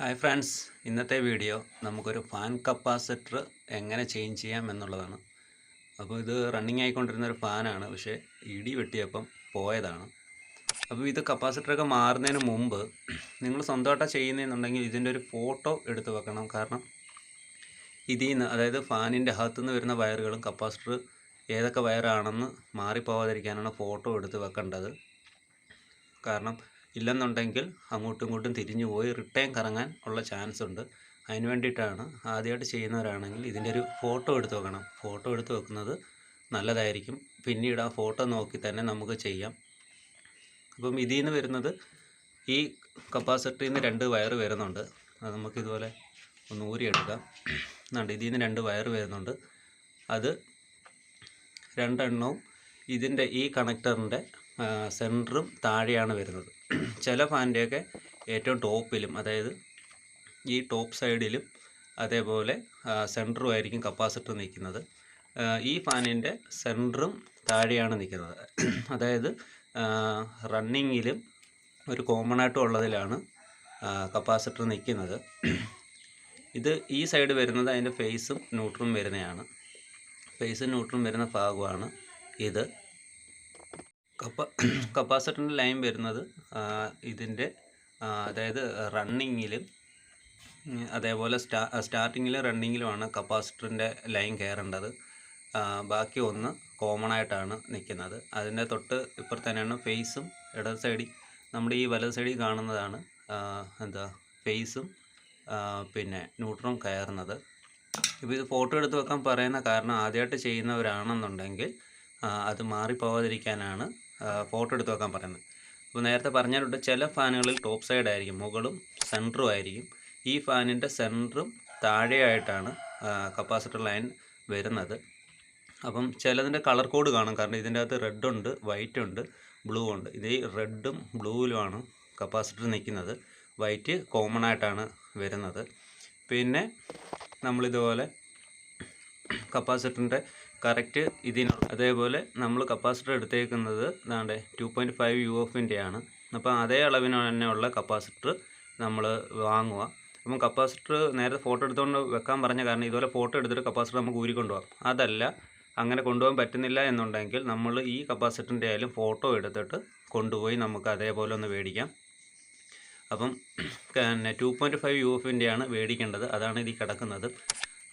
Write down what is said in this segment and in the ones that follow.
Hi friends, ഇന്നത്തെ video നമുക്കൊരു fan capacitor എങ്ങനെ ചേഞ്ച് ചെയ്യാം എന്നുള്ളതാണ്. അപ്പോൾ ഇത് റണ്ണിങ് ആയിക്കൊണ്ടിരുന്ന ഒരു ഫാനാണ്, പക്ഷേ ഇടി വെട്ടിയപ്പം പോയതാണ്. അപ്പോൾ ഇത് കപ്പാസിറ്ററൊക്കെ മാറുന്നതിന് മുമ്പ് നിങ്ങൾ സ്വന്തമായിട്ടാണ് ചെയ്യുന്നതെന്നുണ്ടെങ്കിൽ ഇതിൻ്റെ ഒരു ഫോട്ടോ എടുത്ത് വെക്കണം. കാരണം ഇതിൽ നിന്ന്, അതായത് ഫാനിൻ്റെ അകത്തുനിന്ന് വരുന്ന വയറുകളും കപ്പാസിറ്റർ ഏതൊക്കെ വയറാണെന്ന് മാറിപ്പോവാതിരിക്കാനാണ് ഫോട്ടോ എടുത്ത് വെക്കേണ്ടത്. കാരണം ഇല്ലെന്നുണ്ടെങ്കിൽ അങ്ങോട്ടും ഇങ്ങോട്ടും തിരിഞ്ഞു പോയി റിട്ടേൺ കറങ്ങാൻ ഉള്ള ചാൻസ് ഉണ്ട്. അതിന് വേണ്ടിയിട്ടാണ് ആദ്യമായിട്ട് ചെയ്യുന്നവരാണെങ്കിൽ ഇതിൻ്റെ ഒരു ഫോട്ടോ എടുത്ത് വെക്കണം. ഫോട്ടോ എടുത്ത് വെക്കുന്നത് നല്ലതായിരിക്കും. പിന്നീട് ആ ഫോട്ടോ നോക്കി തന്നെ നമുക്ക് ചെയ്യാം. അപ്പം ഇതിൽ നിന്ന് വരുന്നത്, ഈ കപ്പാസിറ്ററിൽ നിന്ന് 2 വയർ വരുന്നുണ്ട്. അത് നമുക്കിതുപോലെ ഒന്ന് ഊരിയെടുക്കാം. ഇതിൽ നിന്ന് 2 വയർ വരുന്നുണ്ട്. അത് 2 എണ്ണവും ഇതിൻ്റെ ഈ കണക്ടറിൻ്റെ സെൻറ്ററും താഴെയാണ് വരുന്നത്. ചില ഫാനിൻ്റെയൊക്കെ ഏറ്റവും ടോപ്പിലും, അതായത് ഈ ടോപ്പ് സൈഡിലും അതേപോലെ സെൻറ്ററും ആയിരിക്കും കപ്പാസിറ്റർ നിൽക്കുന്നത്. ഈ ഫാനിൻ്റെ സെൻറ്ററും താഴെയാണ് നിൽക്കുന്നത്. അതായത് റണ്ണിങ്ങിലും ഒരു കോമൺ ആയിട്ടും ഉള്ളതിലാണ് കപ്പാസിറ്റർ നിൽക്കുന്നത്. ഇത് ഈ സൈഡ് വരുന്നത് അതിൻ്റെ ഫേസും ന്യൂട്രലും വരുന്നതാണ്. ഫേസും ന്യൂട്രലും വരുന്ന ഭാഗമാണ് ഇത്. കപ്പാസിറ്ററിൻ്റെ ലൈൻ വരുന്നത് ഇതിൻ്റെ, അതായത് റണ്ണിങ്ങിലും അതേപോലെ സ്റ്റാർട്ടിങ്ങിലും റണ്ണിങ്ങിലുമാണ് കപ്പാസിറ്ററിൻ്റെ ലൈൻ കയറേണ്ടത്. ബാക്കി ഒന്ന് കോമൺ ആയിട്ടാണ് നിൽക്കുന്നത്. അതിൻ്റെ തൊട്ട് ഇപ്പുറത്ത് തന്നെയാണ് ഫേസും ഇടത് സൈഡിൽ, നമ്മുടെ ഈ വലത് സൈഡിൽ കാണുന്നതാണ് ഫേസും പിന്നെ ന്യൂട്രലും കയറുന്നത്. ഇപ്പോൾ ഇത് ഫോട്ടോ എടുത്ത് വെക്കാൻ പറയുന്ന കാരണം, ആദ്യമായിട്ട് ചെയ്യുന്നവരാണെന്നുണ്ടെങ്കിൽ അത് മാറിപ്പോവാതിരിക്കാനാണ് ഫോട്ടോ എടുത്ത് വെക്കാൻ പറയുന്നത്. അപ്പോൾ നേരത്തെ പറഞ്ഞിട്ടുണ്ട്, ചില ഫാനുകളിൽ ടോപ്പ് സൈഡ് ആയിരിക്കും, മുകളും സെൻറ്ററും ആയിരിക്കും. ഈ ഫാനിൻ്റെ സെൻറ്ററും താഴെയായിട്ടാണ് കപ്പാസിറ്റർ ലൈൻ വരുന്നത്. അപ്പം ചിലതിൻ്റെ കളർ കോഡ് കാണും. കാരണം ഇതിൻ്റെ അകത്ത് റെഡ് ഉണ്ട്, വൈറ്റ് ഉണ്ട്, ബ്ലൂ ഉണ്ട്. ഇത് ഈ റെഡും ബ്ലൂവിലുമാണ് കപ്പാസിറ്റർ നിൽക്കുന്നത്. വൈറ്റ് കോമൺ ആയിട്ടാണ് വരുന്നത്. പിന്നെ നമ്മളിതുപോലെ കപ്പാസിറ്ററിൻ്റെ കറക്റ്റ് അതേപോലെ നമ്മൾ കപ്പാസിറ്റർ എടുത്തേക്കുന്നത് 2.5 UF ആണ്. അപ്പോൾ അതേ അളവിന് തന്നെയുള്ള കപ്പാസിറ്റർ നമ്മൾ വാങ്ങുക. അപ്പം കപ്പാസിറ്റർ നേരത്തെ ഫോട്ടോ എടുത്തുകൊണ്ട് വെക്കാൻ പറഞ്ഞ കാരണം, ഇതുപോലെ ഫോട്ടോ എടുത്തിട്ട് കപ്പാസിറ്റർ നമുക്ക് ഊരിക്കൊണ്ടു പോകാം. അതല്ല, അങ്ങനെ കൊണ്ടുപോകാൻ പറ്റുന്നില്ല എന്നുണ്ടെങ്കിൽ നമ്മൾ ഈ കപ്പാസിറ്ററിൻ്റെ ആയാലും ഫോട്ടോ എടുത്തിട്ട് കൊണ്ടുപോയി നമുക്ക് അതേപോലെ ഒന്ന് മേടിക്കാം. അപ്പം 2.5 UF ആണ് മേടിക്കേണ്ടത്. അതാണ് ഇതിൽ കിടക്കുന്നത്.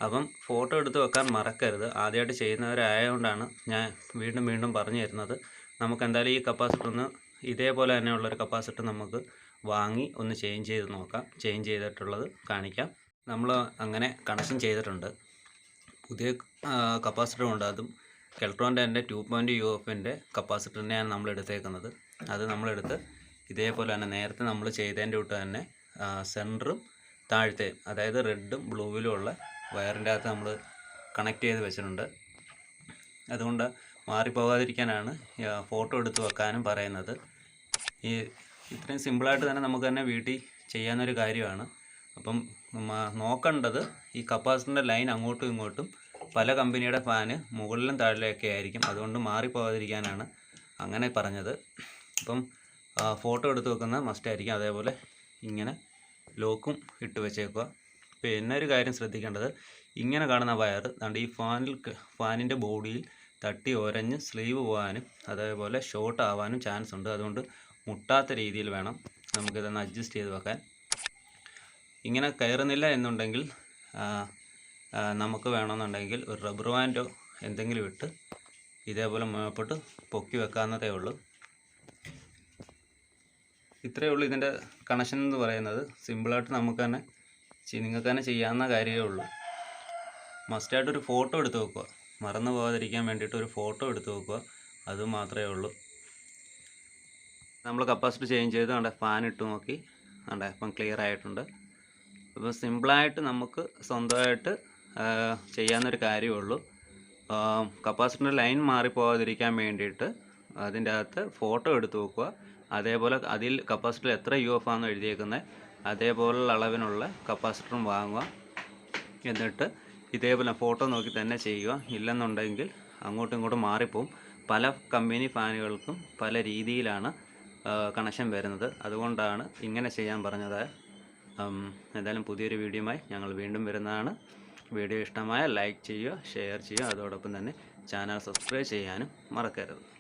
അപ്പം ഫോട്ടോ എടുത്ത് വെക്കാൻ മറക്കരുത്. ആദ്യമായിട്ട് ചെയ്യുന്നവരായതുകൊണ്ടാണ് ഞാൻ വീണ്ടും വീണ്ടും പറഞ്ഞു തരുന്നത്. നമുക്ക് എന്തായാലും ഈ കപ്പാസിറ്ററിന് ഇതേപോലെ തന്നെയുള്ളൊരു കപ്പാസിറ്റർ നമുക്ക് വാങ്ങി ഒന്ന് ചേഞ്ച് ചെയ്ത് നോക്കാം. ചേഞ്ച് ചെയ്തിട്ടുള്ളത് കാണിക്കാം. നമ്മൾ അങ്ങനെ കണക്ഷൻ ചെയ്തിട്ടുണ്ട്. പുതിയ കപ്പാസിറ്റർ ഉണ്ട്. അതും കെൽട്രോൻ്റെ തന്നെ 2.0 UF കപ്പാസിറ്ററിനെയാണ് നമ്മൾ എടുത്തേക്കുന്നത്. അത് നമ്മളെടുത്ത് ഇതേപോലെ തന്നെ നേരത്തെ നമ്മൾ ചെയ്തതിൻ്റെ കൂട്ട് തന്നെ സെൻറ്ററും താഴത്തെയും, അതായത് റെഡും ബ്ലൂവിലും ഉള്ള വയറിൻ്റെ അകത്ത് നമ്മൾ കണക്ട് ചെയ്ത് വെച്ചിട്ടുണ്ട്. അതുകൊണ്ട് മാറിപ്പോകാതിരിക്കാനാണ് ഫോട്ടോ എടുത്ത് വെക്കാനും പറയുന്നത്. ഇത്രയും സിമ്പിളായിട്ട് തന്നെ നമുക്ക് തന്നെ വീട്ടിൽ ചെയ്യാവുന്നൊരു കാര്യമാണ്. അപ്പം നോക്കേണ്ടത്, ഈ കപ്പാസിറ്ററിൻ്റെ ലൈൻ അങ്ങോട്ടും ഇങ്ങോട്ടും പല കമ്പനിയുടെ ഫാന് മുകളിലും താഴെയൊക്കെ ആയിരിക്കും. അതുകൊണ്ട് മാറിപ്പോകാതിരിക്കാനാണ് അങ്ങനെ പറഞ്ഞത്. അപ്പം ഫോട്ടോ എടുത്ത് വെക്കുന്നത് മസ്റ്റായിരിക്കും. അതേപോലെ ഇങ്ങനെ ലോക്കും ഇട്ട് വെച്ചേക്കുക. പിന്നെ ഒരു കാര്യം ശ്രദ്ധിക്കേണ്ടത്, ഇങ്ങനെ കാണുന്ന വയർ ഈ ഫാനിൻ്റെ ബോഡിയിൽ തട്ടി ഒരഞ്ഞ് സ്ലീവ് പോകാനും അതേപോലെ ഷോർട്ട് ആവാനും ചാൻസ് ഉണ്ട്. അതുകൊണ്ട് മുട്ടാത്ത രീതിയിൽ വേണം നമുക്കിതൊന്ന് അഡ്ജസ്റ്റ് ചെയ്ത് വെക്കാൻ. ഇങ്ങനെ കയറുന്നില്ല എന്നുണ്ടെങ്കിൽ നമുക്ക് വേണമെന്നുണ്ടെങ്കിൽ ഒരു റബ്ബർ ബാൻഡോ എന്തെങ്കിലും ഇട്ട് ഇതേപോലെ മുന്നോട്ട് പൊക്കി വെക്കാവുന്നതേ ഉള്ളൂ. ഇത്രയേ ഉള്ളൂ ഇതിൻ്റെ കണക്ഷൻ എന്ന് പറയുന്നത്. സിമ്പിളായിട്ട് നിങ്ങൾക്ക് തന്നെ ചെയ്യാവുന്ന കാര്യമേ ഉള്ളൂ. മസ്റ്റായിട്ടൊരു ഫോട്ടോ എടുത്ത് വെക്കുക. മറന്നു പോകാതിരിക്കാൻ വേണ്ടിയിട്ട് ഒരു ഫോട്ടോ എടുത്ത് വെക്കുക. അത് മാത്രമേ ഉള്ളൂ. നമ്മൾ കപ്പാസിറ്റർ ചേഞ്ച് ചെയ്ത് ഫാൻ ഇട്ട് നോക്കി. ഇപ്പം ക്ലിയർ ആയിട്ടുണ്ട്. അപ്പോൾ സിമ്പിളായിട്ട് നമുക്ക് സ്വന്തമായിട്ട് ചെയ്യാവുന്നൊരു കാര്യമേ ഉള്ളൂ. കപ്പാസിറ്ററിൻ്റെ ലൈൻ മാറിപ്പോകാതിരിക്കാൻ വേണ്ടിയിട്ട് അതിൻ്റെ അകത്ത് ഫോട്ടോ എടുത്ത് വെക്കുക. അതേപോലെ അതിൽ കപ്പാസിറ്റർ എത്ര UF ആണെന്ന് എഴുതിയേക്കുന്നത് അതേപോലുള്ള അളവിനുള്ള കപ്പാസിറ്ററും വാങ്ങുക. എന്നിട്ട് ഇതേപോലെ ഫോട്ടോ നോക്കി തന്നെ ചെയ്യുക. ഇല്ലെന്നുണ്ടെങ്കിൽ അങ്ങോട്ടും ഇങ്ങോട്ടും മാറിപ്പോവും. പല കമ്പനി ഫാനുകൾക്കും പല രീതിയിലാണ് കണക്ഷൻ വരുന്നത്. അതുകൊണ്ടാണ് ഇങ്ങനെ ചെയ്യാൻ പറഞ്ഞത്. എന്തായാലും പുതിയൊരു വീഡിയോയുമായി ഞങ്ങൾ വീണ്ടും വരുന്നതാണ്. വീഡിയോ ഇഷ്ടമായ ലൈക്ക് ചെയ്യുക, ഷെയർ ചെയ്യുക, അതോടൊപ്പം തന്നെ ചാനൽ സബ്സ്ക്രൈബ് ചെയ്യാനും മറക്കരുത്.